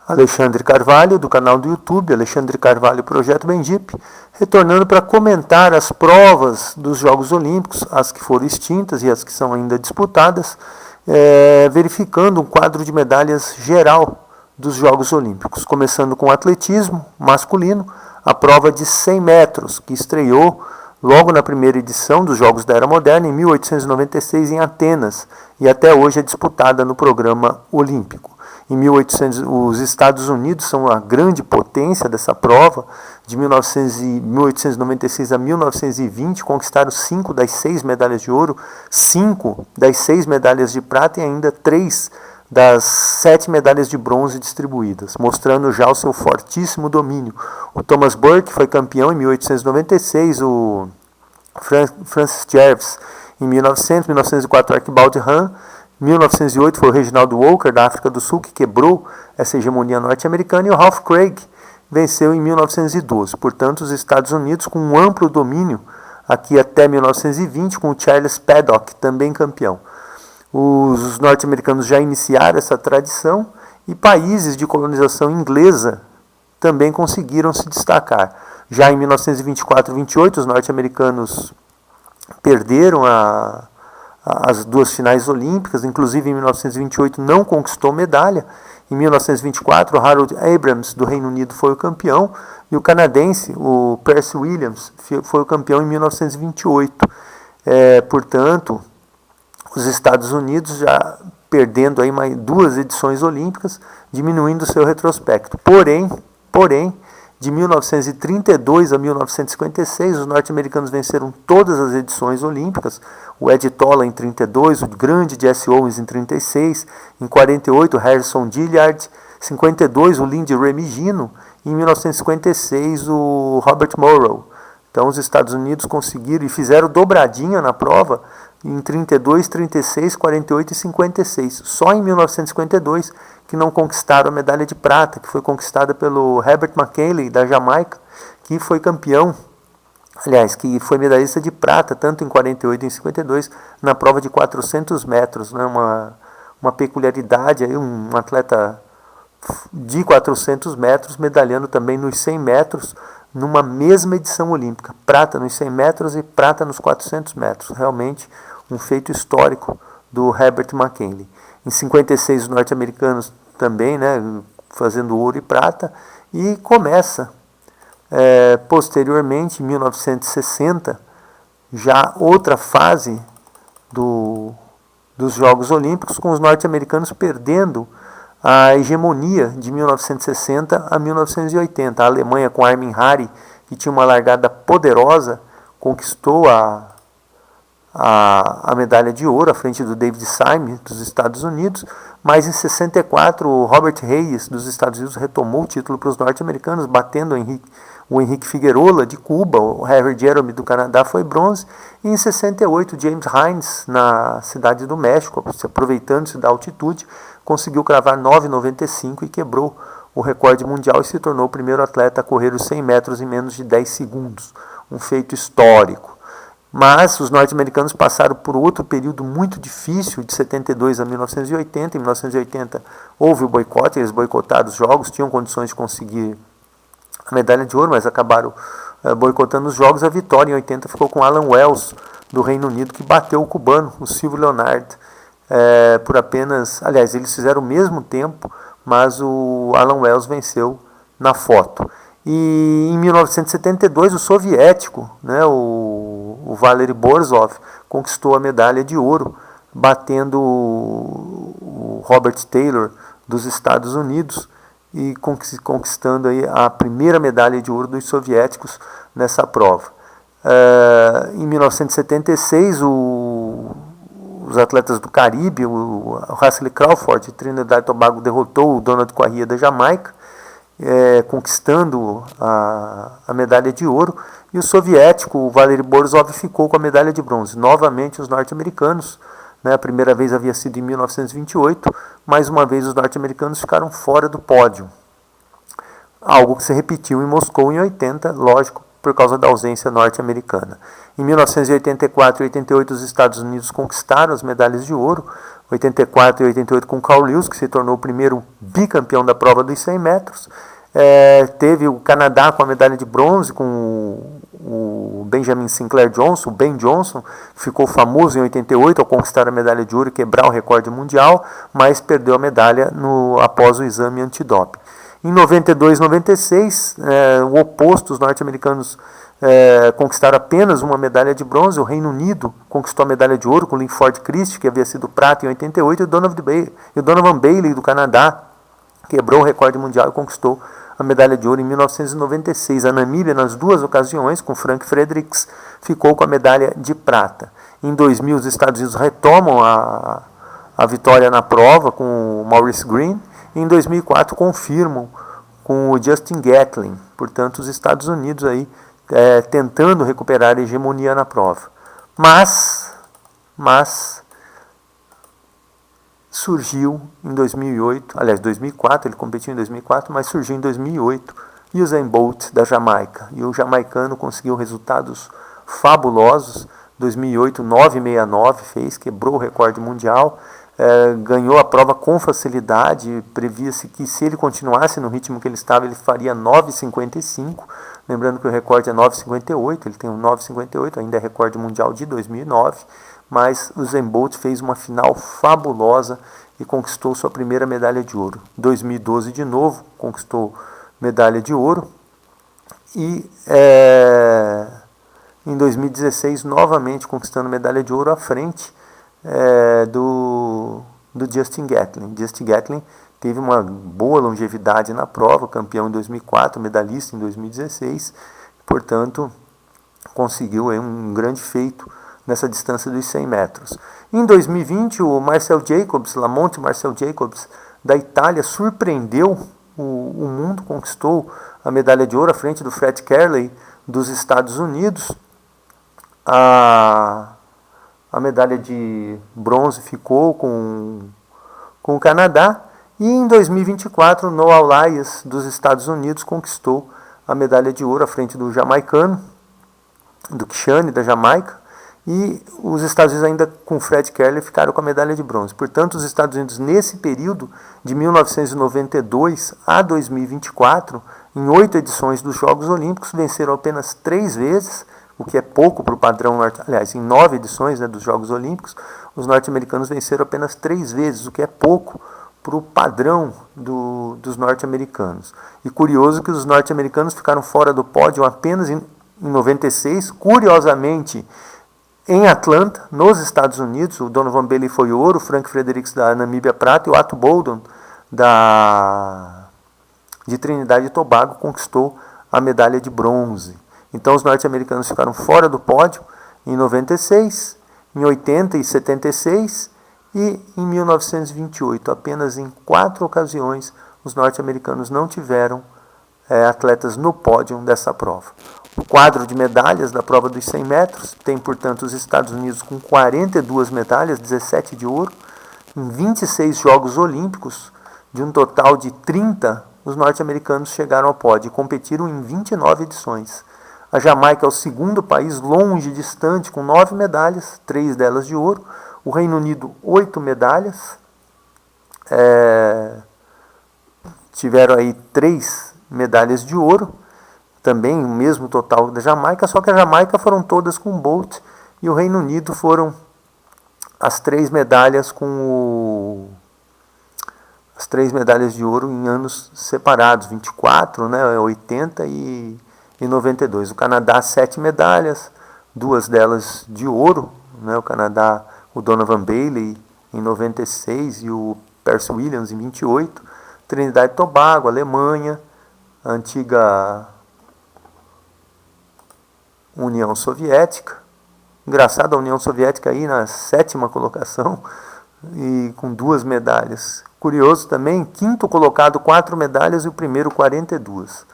Alexandre Carvalho, do canal do YouTube, Alexandre Carvalho Projeto Bendip, retornando para comentar as provas dos Jogos Olímpicos, as que foram extintas e as que são ainda disputadas, verificando um quadro de medalhas geral dos Jogos Olímpicos, começando com o atletismo masculino, a prova de 100 metros, que estreou logo na primeira edição dos Jogos da Era Moderna, em 1896, em Atenas, e até hoje é disputada no programa olímpico. Os Estados Unidos são a grande potência dessa prova. De 1896 a 1920, conquistaram 5 das 6 medalhas de ouro, 5 das 6 medalhas de prata e ainda 3 das 7 medalhas de bronze distribuídas, mostrando já o seu fortíssimo domínio. O Thomas Burke foi campeão em 1896, o Francis Jervis em 1900, 1904 Archibald Hahn, 1908 foi o Reginald Walker, da África do Sul, que quebrou essa hegemonia norte-americana, e o Ralph Craig venceu em 1912. Portanto, os Estados Unidos com um amplo domínio aqui até 1920, com o Charles Paddock, também campeão. Os norte-americanos já iniciaram essa tradição e países de colonização inglesa também conseguiram se destacar. Já em 1924 e 28, os norte-americanos perderam as 2 finais olímpicas, inclusive em 1928 não conquistou medalha. Em 1924, o Harold Abrams, do Reino Unido, foi o campeão, e o canadense, o Percy Williams, foi o campeão em 1928. Portanto, os Estados Unidos já perdendo aí mais 2 edições olímpicas, diminuindo o seu retrospecto. Porém, de 1932 a 1956, os norte-americanos venceram todas as edições olímpicas. O Ed Tola em 32, o grande Jesse Owens em 36, em 48 o Harrison Gilliard, 52 o Lindy Remigino, e em 1956 o Robert Morrow. Então os Estados Unidos conseguiram e fizeram dobradinha na prova em 32, 36, 48 e 56. Só em 1952 que não conquistaram a medalha de prata, que foi conquistada pelo Herbert McKinley, da Jamaica, que foi campeão, aliás, que foi medalhista de prata, tanto em 48 e em 52, na prova de 400 metros. Né? Uma peculiaridade, aí, um atleta de 400 metros, medalhando também nos 100 metros, numa mesma edição olímpica. Prata nos 100 metros e prata nos 400 metros. Realmente um feito histórico do Herbert McKinley. Em 56, os norte-americanos também, né, fazendo ouro e prata, e começa, posteriormente, em 1960, já outra fase dos Jogos Olímpicos, com os norte-americanos perdendo a hegemonia de 1960 a 1980. A Alemanha, com Armin Hari, que tinha uma largada poderosa, conquistou a medalha de ouro à frente do David Syme, dos Estados Unidos, mas em 64 o Robert Hayes, dos Estados Unidos, retomou o título para os norte-americanos, batendo o Henrique Figueroa, de Cuba. O Harry Jerome, do Canadá, foi bronze, e em 68 James Hines, na cidade do México, se aproveitando-se da altitude, conseguiu cravar 9,95 e quebrou o recorde mundial e se tornou o primeiro atleta a correr os 100 metros em menos de 10 segundos. Um feito histórico. Mas os norte-americanos passaram por outro período muito difícil, de 72 a 1980. Em 1980 houve o boicote, eles boicotaram os jogos, tinham condições de conseguir a medalha de ouro, mas acabaram boicotando os jogos. A vitória em 80 ficou com Alan Wells, do Reino Unido, que bateu o cubano, o Silvio Leonard, por apenas... Aliás, eles fizeram o mesmo tempo, mas o Alan Wells venceu na foto. E em 1972, o soviético, né, o Valery Borzov, conquistou a medalha de ouro, batendo o Robert Taylor, dos Estados Unidos, e conquistando aí a primeira medalha de ouro dos soviéticos nessa prova. Em 1976, os atletas do Caribe, o Hasley Crawford, de Trinidad e Tobago, derrotou o Donald Corrêa, da Jamaica, conquistando a medalha de ouro, e o soviético, o Valery Borzov, ficou com a medalha de bronze. Novamente os norte-americanos, né, a primeira vez havia sido em 1928, mais uma vez os norte-americanos ficaram fora do pódio. Algo que se repetiu em Moscou em 80, lógico, por causa da ausência norte-americana. Em 1984 e 88, os Estados Unidos conquistaram as medalhas de ouro. 84 e 88 com Carl Lewis, que se tornou o primeiro bicampeão da prova dos 100 metros. Teve o Canadá com a medalha de bronze, com o Benjamin Sinclair Johnson, o Ben Johnson, que ficou famoso em 88 ao conquistar a medalha de ouro e quebrar o recorde mundial, mas perdeu a medalha após o exame antidoping. Em 92 e 96, o oposto, os norte-americanos conquistaram apenas uma medalha de bronze. O Reino Unido conquistou a medalha de ouro com o Linford Christie, que havia sido prata em 88, e o Donovan Bailey do Canadá quebrou o recorde mundial e conquistou a medalha de ouro em 1996. A Namíbia, nas duas ocasiões, com Frank Fredericks, ficou com a medalha de prata. Em 2000, os Estados Unidos retomam a vitória na prova com o Maurice Green. E em 2004, confirmam com o Justin Gatlin. Portanto, os Estados Unidos aí tentando recuperar a hegemonia na prova. Mas surgiu em 2008, aliás, 2004, ele competiu em 2004, mas surgiu em 2008, Usain Bolt da Jamaica. E o jamaicano conseguiu resultados fabulosos. 2008, 9,69 quebrou o recorde mundial, ganhou a prova com facilidade. Previa-se que se ele continuasse no ritmo que ele estava, ele faria 9,55. Lembrando que o recorde é 9,58, ele tem um 9,58, ainda é recorde mundial de 2009. Mas o Usain Bolt fez uma final fabulosa e conquistou sua primeira medalha de ouro. 2012 de novo, conquistou medalha de ouro. E em 2016, novamente conquistando medalha de ouro à frente do Justin Gatlin. Justin Gatlin teve uma boa longevidade na prova, campeão em 2004, medalhista em 2016. Portanto, conseguiu um grande feito nessa distância dos 100 metros. Em 2020, o Marcel Jacobs, Lamonte Marcel Jacobs, da Itália, surpreendeu o mundo, conquistou a medalha de ouro à frente do Fred Kerley dos Estados Unidos. A medalha de bronze ficou com o Canadá. E em 2024, o Noah Lyles dos Estados Unidos conquistou a medalha de ouro à frente do jamaicano, do Kishane da Jamaica. E os Estados Unidos, ainda com Fred Kerley, ficaram com a medalha de bronze. Portanto, os Estados Unidos, nesse período de 1992 a 2024, em 8 edições dos Jogos Olímpicos, venceram apenas 3 vezes, o que é pouco para o padrão aliás, em 9 edições dos Jogos Olímpicos, os norte-americanos venceram apenas 3 vezes, o que é pouco para o padrão dos norte-americanos. E curioso que os norte-americanos ficaram fora do pódio apenas em 96, curiosamente, em Atlanta, nos Estados Unidos. O Donovan Bailey foi ouro, o Frank Fredericks da Namíbia prata, e o Ato Boldon de Trinidade e Tobago conquistou a medalha de bronze. Então os norte-americanos ficaram fora do pódio em 96, em 80 e 76 e em 1928. Apenas em 4 ocasiões os norte-americanos não tiveram atletas no pódio dessa prova. O quadro de medalhas da prova dos 100 metros tem, portanto, os Estados Unidos com 42 medalhas, 17 de ouro, em 26 Jogos Olímpicos. De um total de 30, os norte-americanos chegaram ao pódio e competiram em 29 edições. A Jamaica é o segundo país longe, distante, com 9 medalhas, 3 delas de ouro. O Reino Unido, 8 medalhas. Tiveram aí 3 medalhas de ouro. Também o mesmo total da Jamaica, só que a Jamaica foram todas com Bolt, e o Reino Unido foram as 3 medalhas as 3 medalhas de ouro em anos separados, 24, 80 e 92. O Canadá, 7 medalhas, 2 delas de ouro, o Canadá, o Donovan Bailey em 96 e o Percy Williams em 28. Trinidade e Tobago, Alemanha, a antiga União Soviética. Engraçado, a União Soviética aí na 7ª colocação e com 2 medalhas. Curioso também, 5º colocado, 4 medalhas, e o primeiro 42.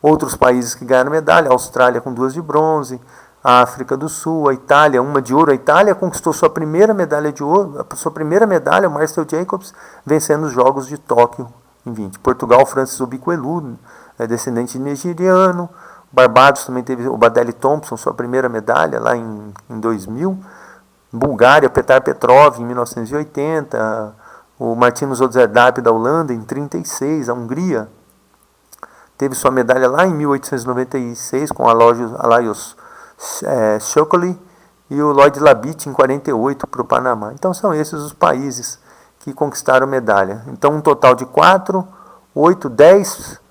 Outros países que ganharam medalha: a Austrália com 2 de bronze, a África do Sul, a Itália, 1 de ouro. A Itália conquistou sua primeira medalha de ouro, sua primeira medalha, o Marcel Jacobs, vencendo os Jogos de Tóquio em 20. Portugal, Francis Obikwelu, descendente de nigeriano. Barbados também teve o Badeli Thompson, sua primeira medalha lá em 2000. Bulgária, Petar Petrov, em 1980, o Martinus Odzerdap da Holanda, em 1936, a Hungria teve sua medalha lá em 1896 com Alajos Shokoli e o Lloyd Labitte em 48 para o Panamá. Então são esses os países que conquistaram medalha. Então um total de 4, 8, 10,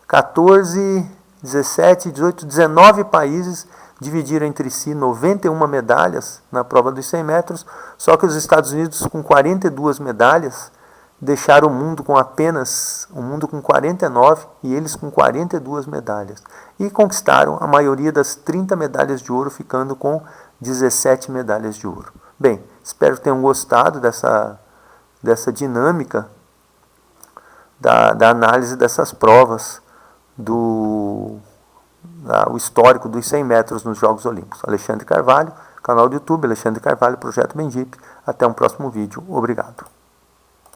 14, 17, 18, 19 países dividiram entre si 91 medalhas na prova dos 100 metros, só que os Estados Unidos com 42 medalhas deixaram o mundo com 49 e eles com 42 medalhas. E conquistaram a maioria das 30 medalhas de ouro, ficando com 17 medalhas de ouro. Bem, espero que tenham gostado dessa dinâmica da análise dessas provas o histórico dos 100 metros nos Jogos Olímpicos. Alexandre Carvalho, canal do YouTube, Alexandre Carvalho, Projeto Bendip. Até um próximo vídeo. Obrigado.